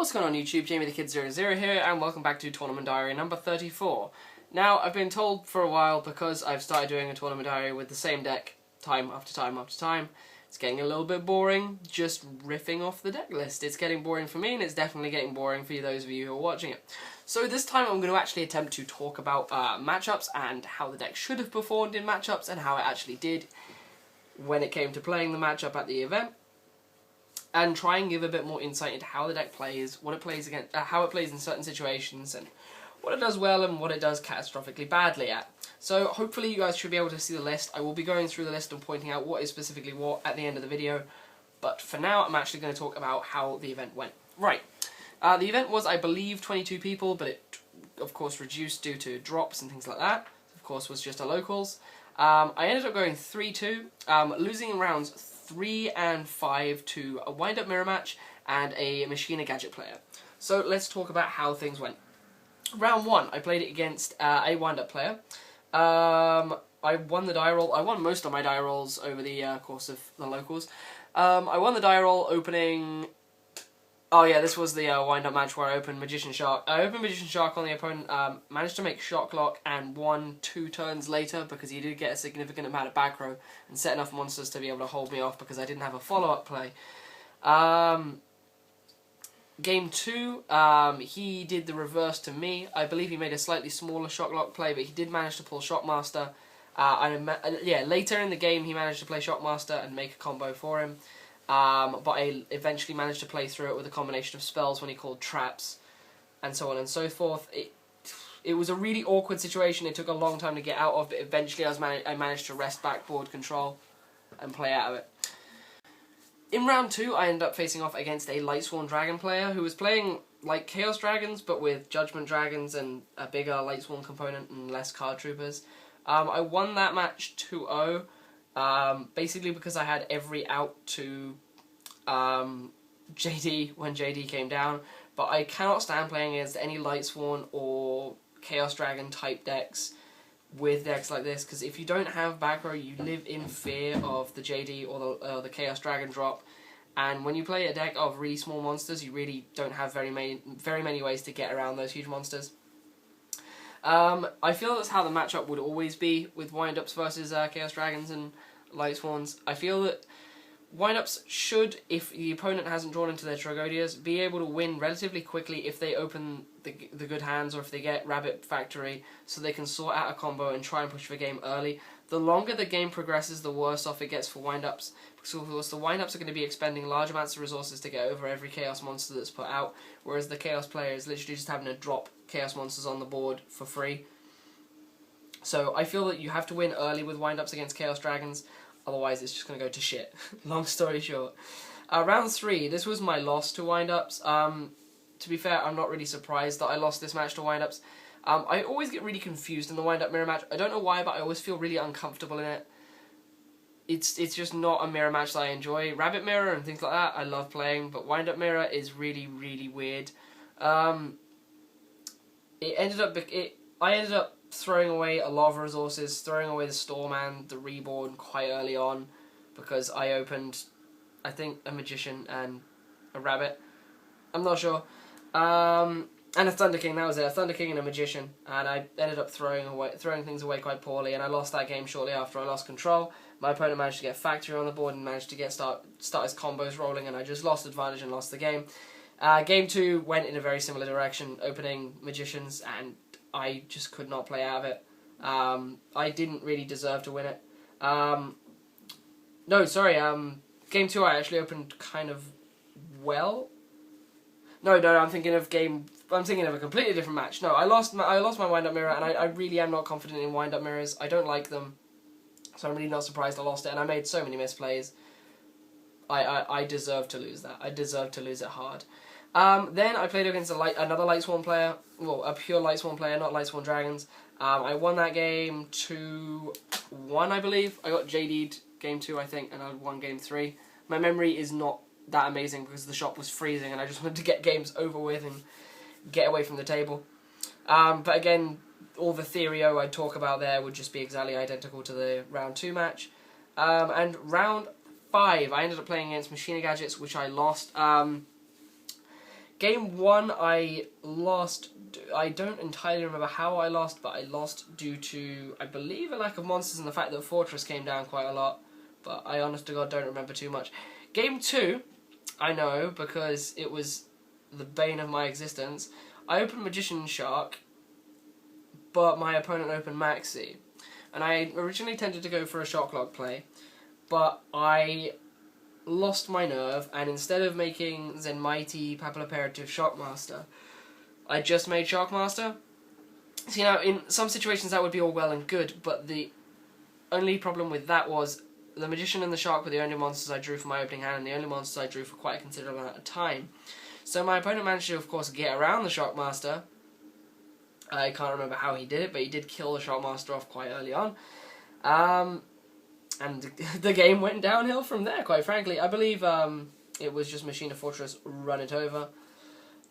What's going on YouTube, Jamie the Kid 00 here, and welcome back to Tournament Diary number 34. Now, I've been told for a while, because I've started doing a Tournament Diary with the same deck, time after time after time, it's getting a little bit boring, just riffing off the deck list. It's getting boring for me, and it's definitely getting boring for those of you who are watching it. So this time I'm going to actually attempt to talk about matchups, and how the deck should have performed in matchups, and how it actually did when it came to playing the matchup at the event. And try and give a bit more insight into how the deck plays, what it plays against, how it plays in certain situations, and what it does well and what it does catastrophically badly at. So hopefully you guys should be able to see the list. I will be going through the list and pointing out what is specifically what at the end of the video. But for now, I'm actually going to talk about how the event went. Right. The event was, I believe, 22 people, but it, of course, reduced due to drops and things like that. Of course, was just a locals. I ended up going 3-2, losing in rounds 3 and 5 to a wind-up mirror match and a Machina Gadget player. So let's talk about how things went. Round 1, I played it against a wind-up player. I won the die roll. I won most of my die rolls over the course of the locals. I won the die roll opening... Oh yeah, this was the wind-up match where I opened Magician Shark. I opened Magician Shark on the opponent, managed to make Shock Lock and won 2 turns later because he did get a significant amount of back row and set enough monsters to be able to hold me off because I didn't have a follow-up play. Game 2, he did the reverse to me. I believe he made a slightly smaller Shock Lock play, but he did manage to pull Shockmaster. Later in the game he managed to play Shockmaster and make a combo for him. But I eventually managed to play through it with a combination of spells when he called traps, and so on and so forth. It was a really awkward situation. It took a long time to get out of, but eventually I managed to wrest back board control and play out of it. In round 2, I ended up facing off against a Lightsworn Dragon player who was playing like Chaos Dragons, but with Judgment Dragons and a bigger Lightsworn component and less card troopers. I won that match 2-0. Basically because I had every out to JD when JD came down, but I cannot stand playing against any Lightsworn or Chaos Dragon type decks with decks like this, because if you don't have back row, you live in fear of the JD or the Chaos Dragon drop, and when you play a deck of really small monsters, you really don't have very many ways to get around those huge monsters. I feel that's how the matchup would always be with wind-ups versus Chaos Dragons and Lightsworns. I feel that wind-ups should, if the opponent hasn't drawn into their Tragodias, be able to win relatively quickly if they open the good hands or if they get Rabbit Factory, so they can sort out a combo and try and push the game early. The longer the game progresses, the worse off it gets for wind-ups, because of course the wind-ups are going to be expending large amounts of resources to get over every Chaos monster that's put out, whereas the Chaos player is literally just having to drop Chaos monsters on the board for free. So I feel that you have to win early with wind-ups against Chaos Dragons, otherwise it's just going to go to shit. Long story short. Round 3, this was my loss to wind-ups. To be fair, I'm not really surprised that I lost this match to wind-ups. I always get really confused in the wind-up mirror match. I don't know why, but I always feel really uncomfortable in it. It's just not a mirror match that I enjoy. Rabbit mirror and things like that I love playing, but wind-up mirror is really, really weird. I ended up throwing away a lot of resources, throwing away the Storm and the Reborn quite early on, because I opened, I think, a Magician and a Rabbit. I'm not sure. And a Thunder King, that was it. A Thunder King and a Magician, and I ended up throwing things away quite poorly, and I lost that game shortly after I lost control. My opponent managed to get Factory on the board and managed to start his combos rolling, and I just lost advantage and lost the game. Game 2 went in a very similar direction, opening Magicians, and I just could not play out of it. I didn't really deserve to win it. Game 2 I actually opened kind of well. No, I'm thinking of a completely different match. No, I lost my wind-up mirror, and I really am not confident in wind-up mirrors. I don't like them, so I'm really not surprised I lost it, and I made so many misplays. I deserve to lose that. I deserve to lose it hard. Then I played against another Lightsworn player, well, a pure Lightsworn player, not Lightsworn Dragons. I won that game 2-1, I believe. I got JD'd game 2, I think, and I won game 3. My memory is not that amazing because the shop was freezing and I just wanted to get games over with and get away from the table. But again, all the theorio I talk about there would just be exactly identical to the round 2 match. And round 5, I ended up playing against Machina Gadgets, which I lost. Game 1 I lost. I don't entirely remember how I lost, but I lost due to, I believe, a lack of monsters and the fact that Fortress came down quite a lot. But I honest to God don't remember too much. Game 2, I know, because it was the bane of my existence. I opened Magician Shark, but my opponent opened Maxi. And I originally tended to go for a Shocklock play, but I lost my nerve, and instead of making Zenmighty Papilloperative Shockmaster, I just made Shockmaster. So, in some situations that would be all well and good, but the only problem with that was the Magician and the Shark were the only monsters I drew for my opening hand, and the only monsters I drew for quite a considerable amount of time. So my opponent managed to, of course, get around the Shockmaster. I can't remember how he did it, but he did kill the Shockmaster off quite early on. And the game went downhill from there, quite frankly. I believe it was just Machina Fortress run it over.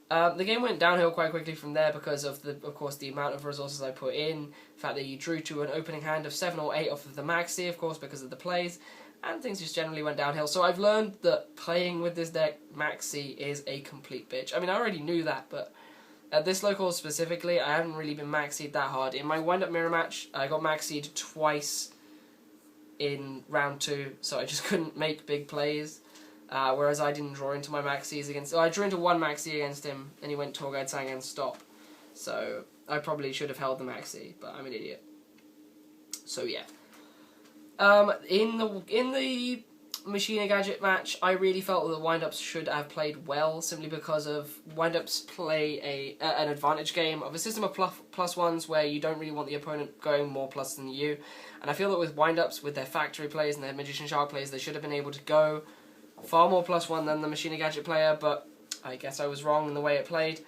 The game went downhill quite quickly from there because of course, the amount of resources I put in, the fact that you drew to an opening hand of 7 or 8 off of the Maxi, of course, because of the plays, and things just generally went downhill. So I've learned that playing with this deck, Maxi, is a complete bitch. I mean, I already knew that, but at this local specifically, I haven't really been Maxied that hard. In my wind-up mirror match, I got Maxied twice in round 2, so I just couldn't make big plays. Whereas I didn't draw into my Maxis against... I drew into one Maxi against him, and he went Torguide Sangan stop. So I probably should have held the Maxi, but I'm an idiot. So yeah. In the Machina Gadget match, I really felt that the wind-ups should have played well, simply because of wind-ups play an advantage game of a system of plus ones where you don't really want the opponent going more plus than you. And I feel that with wind-ups, with their factory plays and their Magician Shark plays, they should have been able to go far more +1 than the Machina Gadget player, but I guess I was wrong in the way it played,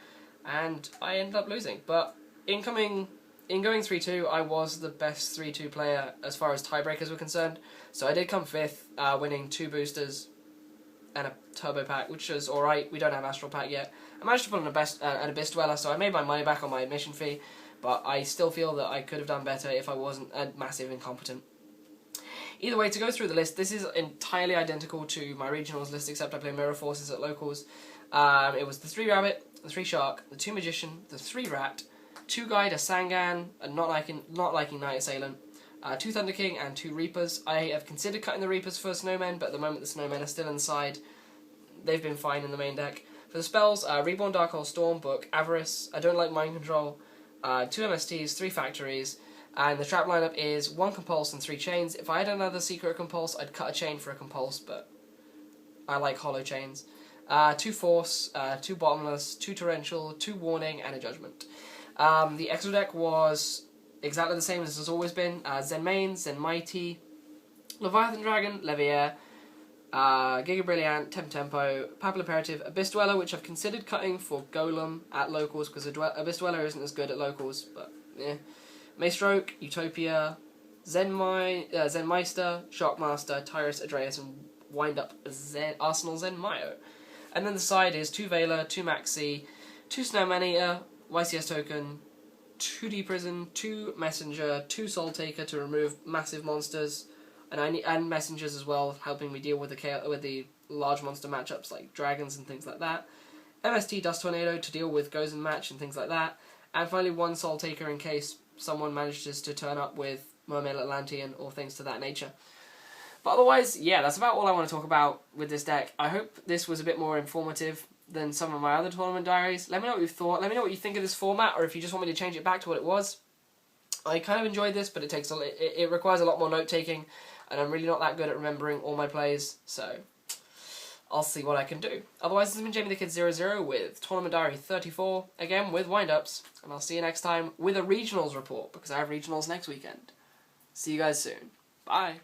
and I ended up losing. But in going 3-2, I was the best 3-2 player as far as tiebreakers were concerned, so I did come 5th, winning 2 boosters and a turbo pack, which was alright. We don't have Astral Pack yet. I managed to put in an Abyss Dweller, so I made my money back on my admission fee, but I still feel that I could have done better if I wasn't a massive incompetent. Either way, to go through the list, this is entirely identical to my regionals list, except I play Mirror Forces at locals. It was the 3 Rabbit, the 3 Shark, the 2 Magician, the 3 Rat, 2 Guide, a Sangan, and not liking Night Assailant, 2 Thunder King, and 2 Reapers. I have considered cutting the Reapers for Snowmen, but at the moment the Snowmen are still inside. They've been fine in the main deck. For the spells, Reborn Darkhold Storm, Book, Avarice, I don't like Mind Control, 2 MSTs, 3 Factories, and the trap lineup is 1 Compulse and 3 Chains. If I had another secret Compulse, I'd cut a chain for a Compulse, but I like hollow chains. 2 Force, 2 Bottomless, 2 Torrential, 2 Warning, and a Judgment. The extra deck was exactly the same as it's always been. Zenmain, Zenmighty, Leviathan Dragon, Leviair, Giga Brilliant, Tempo, Papilloperative, Abyss Dweller, which I've considered cutting for Golem at locals, because Abyss Dweller isn't as good at locals, but yeah. Maystroke, Utopia, Zenmeister, Shockmaster, Tyrus, Adreus, and wind up Arsenal Zenmaio. And then the side is 2 Veiler, 2 Maxi, 2 Snowman Eater, YCS Token, 2 Deep Prison, 2 Messenger, 2 Soul Taker to remove massive monsters, and Messengers as well, helping me deal with the large monster matchups like dragons and things like that. MST Dust Tornado to deal with Gozen Match and things like that. And finally 1 Soul Taker in case someone manages to turn up with Mermaid Atlantean or things to that nature. But otherwise, yeah, that's about all I want to talk about with this deck. I hope this was a bit more informative than some of my other tournament diaries. Let me know what you've thought. Let me know what you think of this format, or if you just want me to change it back to what it was. I kind of enjoyed this, but it requires a lot more note-taking, and I'm really not that good at remembering all my plays, so I'll see what I can do. Otherwise, this has been Jamie the Kid 00 with Tournament Diary 34, again with wind-ups, and I'll see you next time with a regionals report, because I have regionals next weekend. See you guys soon. Bye.